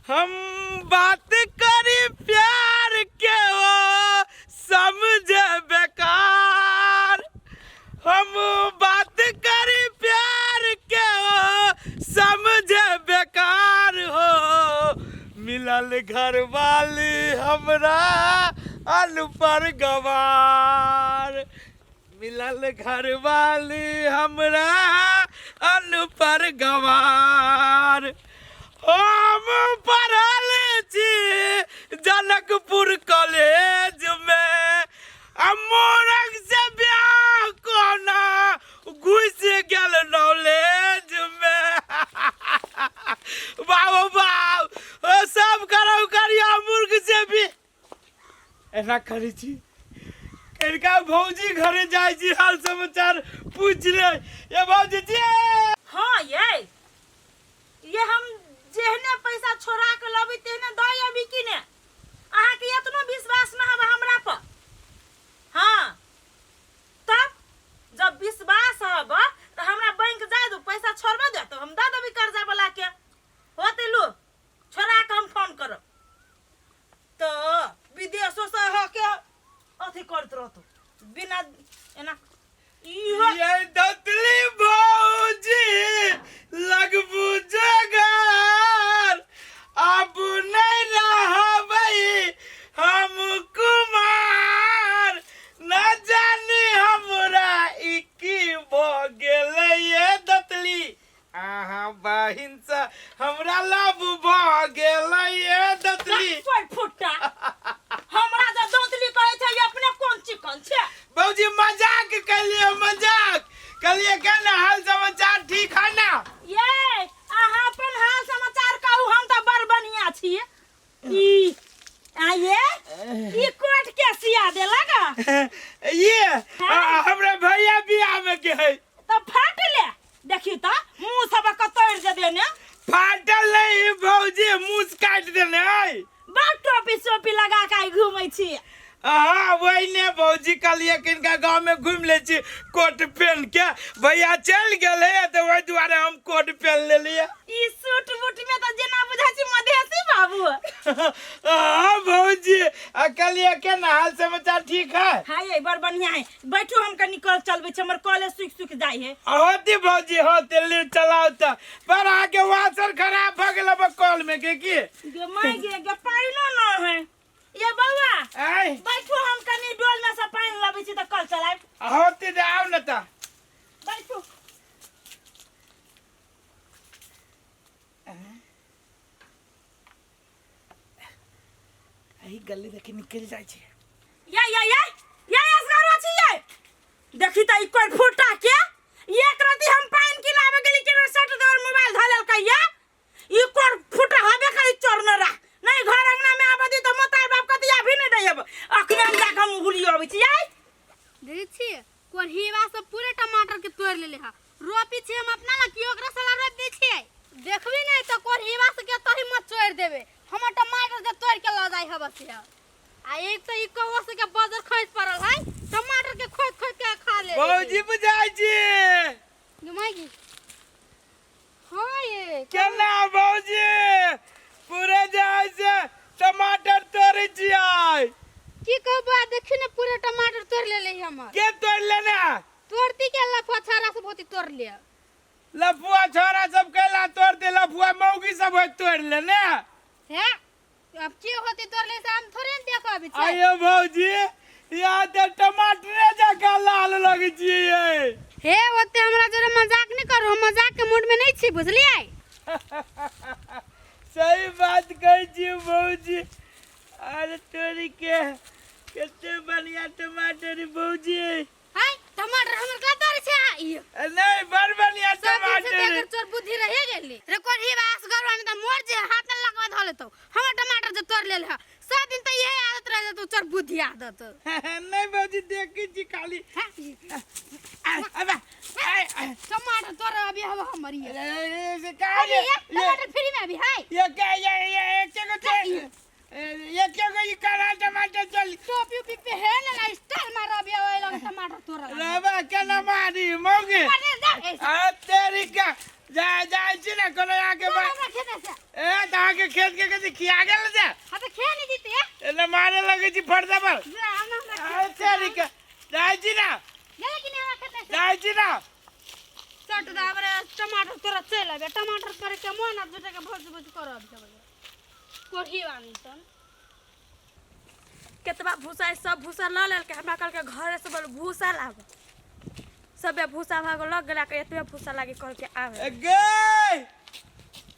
हम बात करी प्यार के हो समझे बेकार। हम बात करी प्यार के हो समझे बेकार हो। मिलल घर वाली हमरा अनपढ़ गवार। मिलल घर वाली हमरा अनपढ़ गवार। हम पढ़ल छी जनकपुर कॉलेज में। मोरग से ब्याह कोना घुस गेल नॉलेज में। बाबू बाबू सब करो करिया मुर्ग से भी ऐसा करी छी। इनका भौजी घरे जाए छी हाल समाचार पूछ ले। ये भौजी जी हाँ ये हम जेहने पैसा छोड़ा के लबी तेहने दई अभी कि ने। अहाँ के इतना विश्वास ना हबा हमरा पर। हाँ तब जब विश्वास हबा तो हमरा बैंक जाए दो पैसा छोड़बा दे तो हम दा देबी कर्जा वाला के। होते लो छोड़ा के हम फोन करो तो विदेशों से हो के अथी करत रहतो बिना एना ये दतली भौजी लगबू जगार। अब नहीं रहबई हम कुमार। न जानी हमरा इकी भ गेलै ये दतली। आहा बहिन से हमरा लब भ गेलै ये दतली। कोई फुट्टा हमरा जो दतली कहै छै ये अपने कोन चिकन छै। भौजी मजाक कलिए मजाक कलिए केना हाल समाचार ठीक है ना। ये अहाँ अपन हाल समाचार कहू हम तो बड़ बढ़िया छी। ई आये ई कोट के सिया देलक। ये हमरा भैया बियाह में के है तो फाट ले देखी तो मुंह सब के तोड़ दे देने। फाटल नहीं भौजी मुंह काट देने है। बड़ टोपी सोपी लगा के घूमै छी। हाँ वही ने भौजी कलिए किनका गांव में घूम ले छी कोट पहन के। भैया चल गेले तो वही दुआरे हम कोट पहन ले लिए। ई सूट बूट में तो जेना बुझा छी मधेसी बाबू। हाँ भौजी कलिए के ना हाल समाचार ठीक है। हाँ ये बड़ बढ़िया है। बैठो हम कनी कल चलबे छ हमर कॉलेज सुख जाय है। होती भौजी होती ले चलाओ त पर आगे वासर खराब भ गेल कॉल में के की गे माय गे पाइनो न है। ये बउआ बैठो हम कनी डोल में से पानी लबे छी त कल चलाए। होती दे आओ न त बैठो। आई गली देखे निकल जाय छे। ये असगारो छी ये देखी त ई कोन फुटा के एक राती हम पानी किनावे गेली के सट दर मोबाइल धलल कहिया। ई कोन फुटा हबे करी चोरने रा नहीं घर अंगना में आबदी त मोतार बाप कतिया भी नहीं देब। अखने हम जाके हम गुली आबै छी। आई देख छी कोन हिवा से पूरे टमाटर के तोड़ लेले हा रोपी छी हम अपना ला की ओकरा साला रोप दै छी। देखबी नहीं तो कोन हिवा से के तोरी मत छोड़ देबे। हम टमाटर के तोड़ के ला जाई हबस है। आ एक तो ई कहो से के बाजार खैस पड़ल है टमाटर के खोद खोद के खा ले। भौजी बुझाई छी गमाई हां ये केना भौजी पूरे जाय से टमाटर तोड़े छियै। की कहबा देखी ने पूरे टमाटर तोड़ लेले हमर। के तोड़ लेना तोड़ती के लफा छारा से बहुती तोड़ ले। लफुआ छोरा सब केला तोड़ दे लफुआ मौगी सब तोड़ लेने है। अब की होती तोड़ ले से हम थोड़े न देखो अभी छै। आयो भौजी यहाँ ते टमाटरे जका लाल लगे छियै। हे ओते हमरा जरे मजाक नहीं करो मजाक के मूड में नहीं छी बुझलियै। सही बात कह छी भौजी। अरे तोरी के कितने बढ़िया टमाटर भौजी। हाय टमाटर हमर का तोड़ छै। नहीं बड़ बढ़िया टमाटर तोर बुद्धि रहे गेली रे कोन ही बास गरवानी त मोर जे हाथ न लगवा धले तो हमर टमाटर जे तोड़ लेल है सब दिन त यही आदत रहे तो तोर बुद्धि आदत। नहीं भौजी देखी छी खाली टमाटर तोड़ अभी हम हमर ये का टमाटर फ्री में अभी है। ये क्या ये काला टमाटर चल टोपी उपी पे है ना स्टाइल मार अभी ओए लग टमाटर तोड़ रबा के ना मारी मौगे आ तेरी का जा छी ना कोनो आगे बा ए त आगे के खेत के कथी खिया गेल जा हां तो खे नहीं जीते एने मारे लगे छी फरदा पर ले हमरा अच्छा रिका जाय छी ना ले कि नहीं खेत से जाय छी ना चट दाबरे टमाटर तोरा चल आबे टमाटर पर के मन अब जटे के भोज भोज करब कोठी बानी तन केतबा भूसा है, सब भूसा ल लेल के हमरा कल के घर से बोल भूसा लाग सबे भूसा भाग लग गेला के एतबे भूसा लागी कह के आवे गे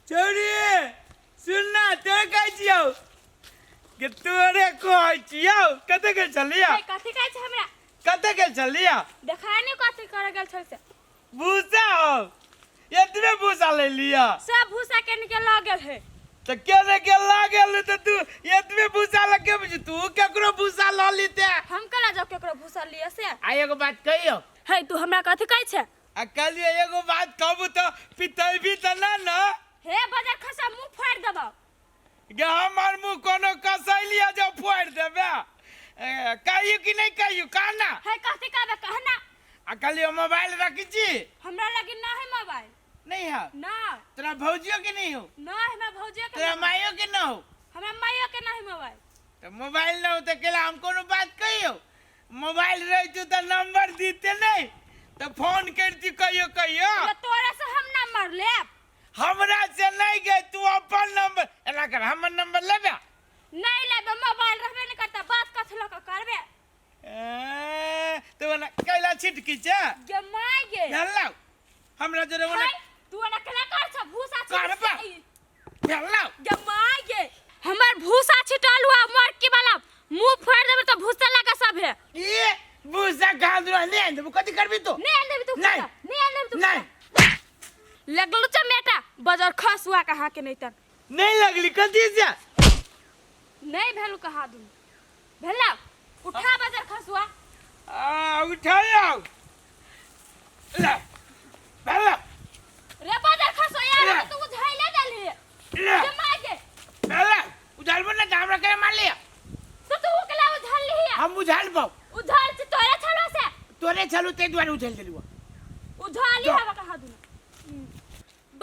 छोरी सुनना ते कहै छियौ के तोरे कहै छियौ कते गेल छलिया ए कथि कहै छै हमरा कते गेल छलिया देखाय नहीं कथि करे गेल छल से भूसा हो एतबे भूसा ले लिया सब भूसा के निकल ल गेल है तो केने के लागल त तू एतबे भूसा लगे बुझ तू केकरो भूसा ल लीते हम कला जाओ केकरो भूसा लिए से आ एगो बात कहियो है तू हमरा कथि कहै छै आ कहलिए एगो बात कहबू तो पितैबी त ना न हे बाजार खसा मुंह फाड़ देबो गे हमर मुंह कोनो कसैलिया जो फोड़ देबे कहियो कि नहीं कहियो कहना है कथि कहबे कहना आ कहलिए मोबाइल रखी छी हमरा लगे ना है मोबाइल नहीं है ना तेरा भौजियो के नहीं हो ना हमरा भौजिया के तेरा माइयो के ना हो हमरा माइयो के नहीं मोबाइल तो मोबाइल ना हो तो केला हम कोनो बात कहियो मोबाइल रहती तो नंबर दीते नहीं तो फोन करती कहियो कहियो ये तोरे से हम नंबर लेब हमरा से नहीं गए तू अपन नंबर एना कर हमर नंबर लेबे नहीं लेबे मोबाइल रहबे नहीं करता बात कथि लक करबे तो ना कैला छिटकी छे गे माय गे हेलो हमरा जरे है तू ना कला कर छ भूसा करबा हेलो गे माय गे हमर भूसा छिटल हुआ मर के वाला मुंह फाड़ देबे तो भूसा लगा सब है ये भूसा गांदरो नहीं देबो कथि करबी तू नहीं आन देबे तू नहीं। नहीं आन देबे तू नहीं लगलु छ मेटा बाजार खस हुआ कहा के नहीं तन नहीं लगली कथि से नहीं भेलु कहा दू भेला उठा बाजार खस हुआ उठाओ ले हेलो रे बाजार खस यार ले। तू झाइले डाली ले गे माय गे हेलो उधारबो ना हमरा के मार लिया तो तू कला उझल ली हम उझाल पाऊ उधर से तोरे छलो से तोरे चलू ते द्वारा उझल देलु उधर ली हवा कहा दू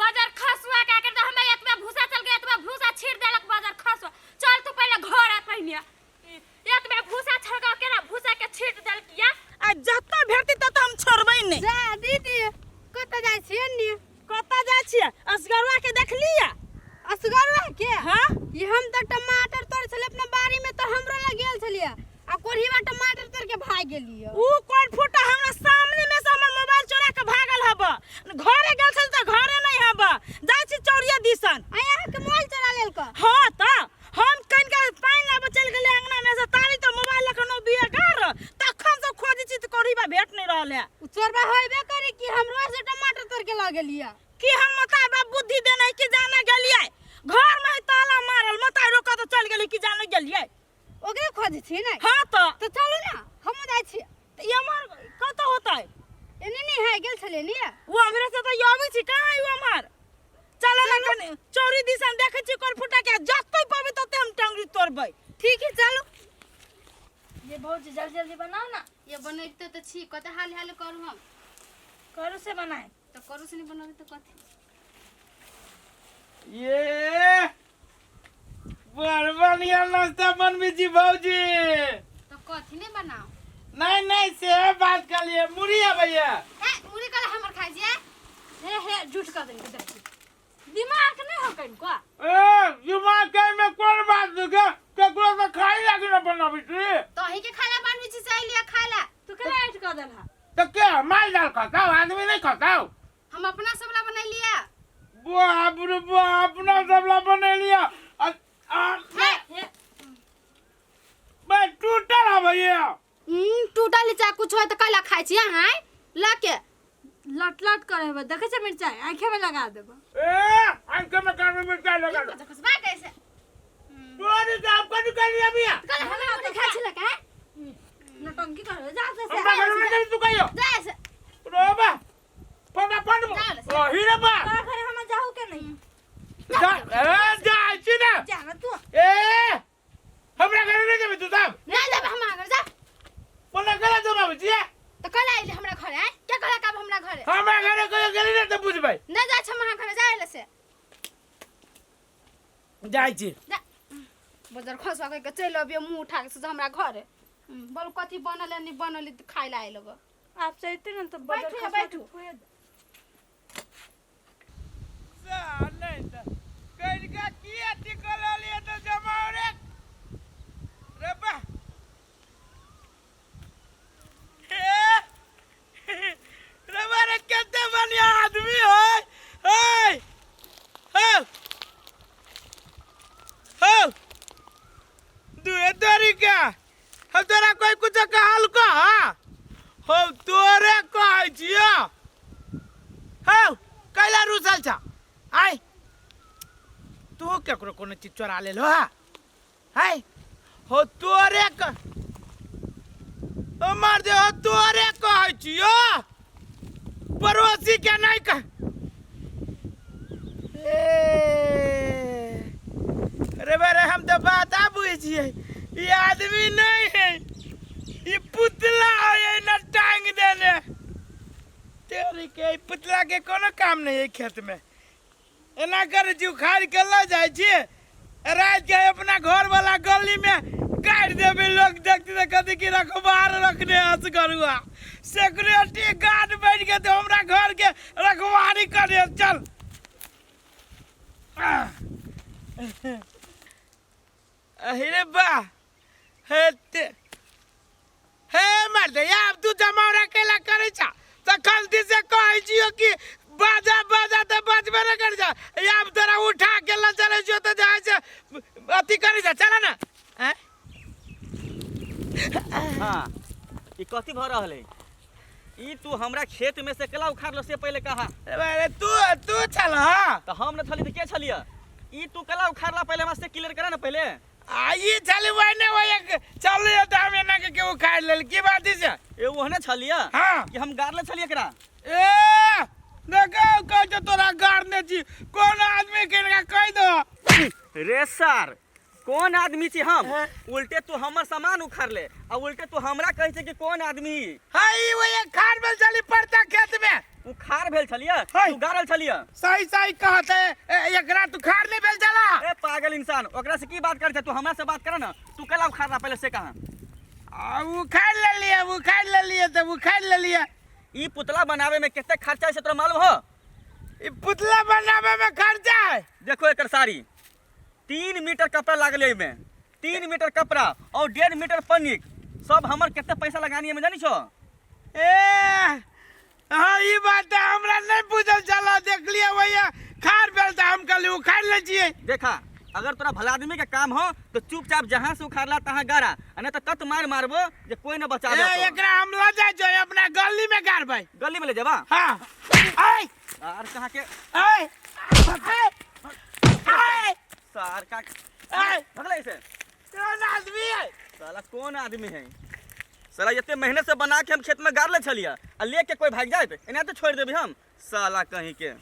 बाजार खसुआ का कर हमें एतबे भूसा चल गया एतबे भूसा छीड़ देलक बाजार खसुआ चल तू पहले घर आ पहिने एतबे भूसा छड़का के ना भूसा के छीड़ देलक या आ जत्ता भेटती त हम छोड़बै नहीं जा दीदी कत जाय छियै नी कता जा छियै असगरवा के देखलिया असगरवा के हां ये हम त टमाटर तोड़ छले अपना बाड़ी में तो हमरो लग गेल छलिए आ कोढ़ीवा टमाटर तोड़ के भाग गेलिए ऊ कोन फुटा हमरा सामने में से हमर मोबाइल चोरा के भागल हब घरे गेल छल त घरे नहीं हब जाय छी चौरिया दिसन आया के मोबाइल चोरा लेल क हां त हम कन के पानी लाब चल गेले अंगना में से तारी तो मोबाइल लखनो बिया कर तखन से खोजी छी त कोढ़ीवा भेट नहीं रहल है उ चोरबा होइबे करे कि हमरो से टमाटर तोड़ के लग गेलिए कि हम मताई बा बुद्धि देने कि जाने गेलिए घर में ताला मारल मताई रोका तो चल गेली कि जाने गेलिए ओकरे खोज छी नै हां तो चलू ना हम जाय छी ये हमर कत होतै एने नहीं है गेल छले नी वो हमरे से तो आबै छी कहां है वो हमर चल ना कने चौरी दिसन देखे छी कोन फुटा के जत्तै पबे तते हम टंगरी तोड़बै ठीक है चलो ये बहुत जल्दी जल्दी बनाओ ना ये बनैते तो छी कते हाल हाल करू हम करू से बनाए तो करू से नहीं बनबे तो कथे ये बड़ बढ़िया नाश्ता बनबी जी भौजी तो कथी नहीं बनाओ नहीं से बात कर लिए मुड़ी है भैया ए मुरी कल हमर खाइ जे हे झूठ कर देनी देखी दिमाग नहीं हो कहीं को जुमा के में कौन बात दुगे केकरो से खाई लागी न बनाबी छी तो ही के खाना बनबी छी सही लिया खाला तू केला ऐड कर देला तो क्या माल डाल खाता आदमी नहीं खाता हम अपना सबला बना लिया बुआ अपना सबला बना लिया मैं टूटल है भैया टूटा ली चाहे कुछ हो तो कला खाइ छी हां लाके लट लट करे बे देखे छ मिर्चाई आंखे में लगा देबो आंख में कान में मिर्चाई लगा दो कसबा कैसे तोरी का आपका निकल लिया भैया कल हमें तो खा छी लगा नटंकी करे जा से हम घर में नहीं तू कहियो जा से रोबा पगा पड़ ओ हीरे बा घरे हम जाऊ के नहीं जा छी ना जाना तू हमरा घर नहीं जेबे तू सब नहीं जा हम आगर जा बोला गला तो ना बुझिए तो कल आइले हमरा घर है क्या कला का हमरा घरे हमरा घर कोई गेली नहीं तो बुझबै न जा छ हमरा घर जा एले से जाइ छी बजार खसा के चलि अबियो मुंह उठा के से हमरा घरे बोल कथी बनल है नहीं बनल खाइ ला आइल गो आप चलते ना तो बैठो बैठो नहीं तो कनिका की अथी कर लिए तो जमाओ रे बा रे बारे कितने बढ़िया आदमी है हो दुए तरीका हम तोरा कोई कुछ कहल का हो तोरे कहै छियो हो कैला रुसल छ आइ तू केकरो कोनो चीज चोरा लेलो है हो तोरे क मार दे हो तोरे कहै छियो पड़ोसी के नहीं कह अरे बारे हम तो बात बुझिए ये आदमी नहीं है ये पुतला है ना टांग देने तेरी के पुतला के कोनो काम नहीं है खेत में एना कर जी उखाड़ के ला जाए छी रात के अपना घर वाला गली में काट देबे लोग देखते तो कहते कि रखवार रखने हंस करुआ सिक्योरिटी गार्ड बैठ के तो हमरा घर के रखवारी करे चल अरे बा हे मर्द अब तू जमाओ अकेला करे छा तो गलती से कहै छियो कि बाजा बाजा तो बजबे न कर जा अब तोरा उठा के ला चले जो तो जाए से अथी करे जा चला ना हाँ ई कथी भ रहल है ई तू हमरा खेत में से केला उखाड़ लो से पहले कहा अरे तू चल हां तो हम न थली तो के छलिया ई तू केला उखाड़ला पहले हमरा से क्लियर करा ना पहले आई चल वने वो चल तो हम एना के उखाड़ लेल की बात है से ए ओहने छलिया हां कि हम गाड़ले छलिया करा ए देखो कह तो तोरा गाड़ने छी कौन आदमी के कह दो रे सर कौन आदमी छी हम उल्टे तू हमर सामान उखाड़ ले आ उल्टे तू हमरा कहै छै कि कौन आदमी हाय वो ये खाड़ में चली पड़ता खेत में उखाड़ भेल छलिया तू गाड़ल छलिया सही सही कहत है एकरा तू खाड़ नहीं भेल चला ए पागल इंसान ओकरा से की बात करे छै तू हमरा से बात कर ना तू केला उखाड़ला पहले से कहा उखाड़ ले लिए तब उखाड़ ले लिए ई पुतला बनावे में कितना खर्चा है से तोरा मालूम हो ई पुतला बनावे में खर्चा है देखो एकर साड़ी 3 मीटर कपड़ा लागल है में 3 मीटर कपड़ा और 1.5 मीटर पन्नीक सब हमर कितना पैसा लगानी है में जानी छो ए हां ई बात हमरा नहीं बुझल चला देख लिया भैया खाड़ बेल त हम कल उखाड़ ले छिए देखा अगर तोरा भला आदमी के काम हो तो चुपचाप जहां से उखाड़ला तहां गाड़ा नहीं तो तत मार मारबो जे कोई न बचा दे एकरा हम ल जाय जो अपना गली में गाड़बै गली में ले जाबा हां आय यार कहां के आय आय सार का आय भगले से कौन आदमी है साला कौन आदमी है साला इतने मेहनत से बना के हम खेत में गाड़ ले छलिया आ लेके कोई भाग जाए एना तो छोड़ देबी हम साला कहीं के